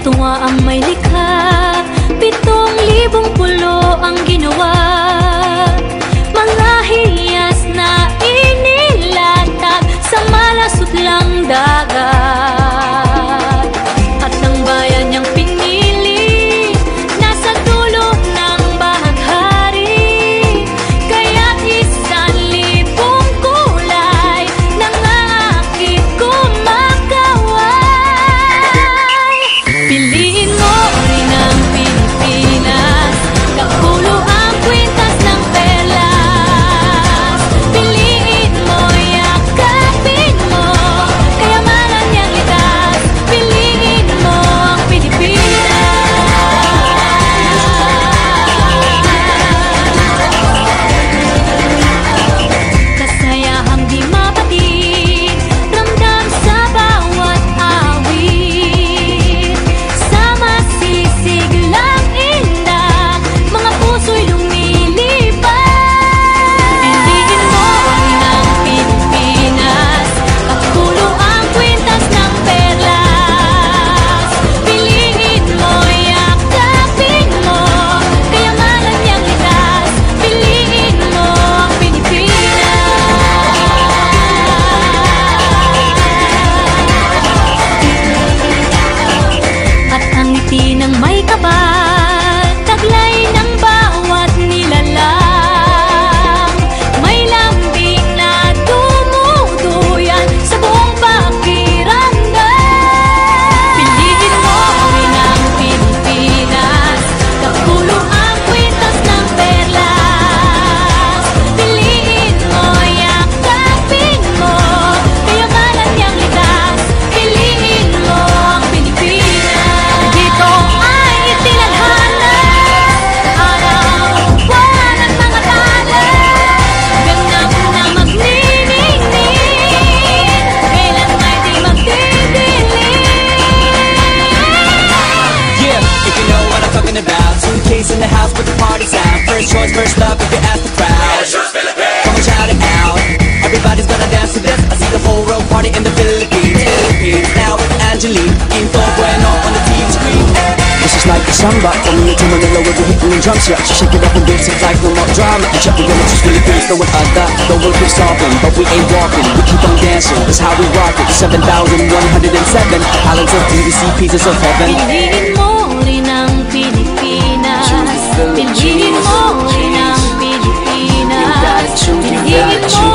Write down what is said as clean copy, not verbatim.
Tuwa ang may likha, 7,000 pulo ang ginawa. Mga hiyas na inilatag sa malasot lang dagat. At ang bayan niyang pinili nasa dulo ng bahaghari. Kaya't 1,000 kulay nangangakit kumakaway. Piliin mo rin ang Pilipinas, kapulo ang kwintas ng perlas. Piliin mo, yakapin mo, kayamanan niyang likas. Piliin mo ang Pilipinas. Kasayahang di mapatid, ramdam sa bawat awit. Sa masisiglang indak, mga puso'y lumilipad. Piliin mo rin ang Pilipinas, kapulo ang kwintas ng perlas. Piliin mo, yakapin mo, kayamanan niyang likas. Piliin mo ang Pilipinas. At ang ngiti ng may kapal, taglay ng bawat nilalang. May lambing na dumuduyan sa buong pakiramdam. Piliin mo rin ang Pilipinas, kapulo ang kwintas ng perlas. Piliin mo, yakapin mo, kayamanan niyang likas. Piliin mo ang Pilipinas. Dito ay itinadhana, araw, buwan at mga palad. Ganap na magniningning, kailan may di magdidilim. Yeah, if you know what I'm talking about. Suitcase in the house with the party sound. First choice, first love if you ask the crowd. Come on, shout it out. Everybody's gonna dance to this. I see the whole world party in the Philippines. Now with Angelique, Info Bueno on the TV screen. This is like a samba, coming into Manila with the hitting and drums. Yeah, she shake it up and dance it like no more drama. And check it out, she's Philippines, no one other. The world keeps stopping, but we ain't walking. We keep on dancing, that's how we rock it. 7,107 islands of beauty, pieces of heaven. Piliin mo rin ang Pilipinas. Piliin mo rin ang Pilipinas. Piliin mo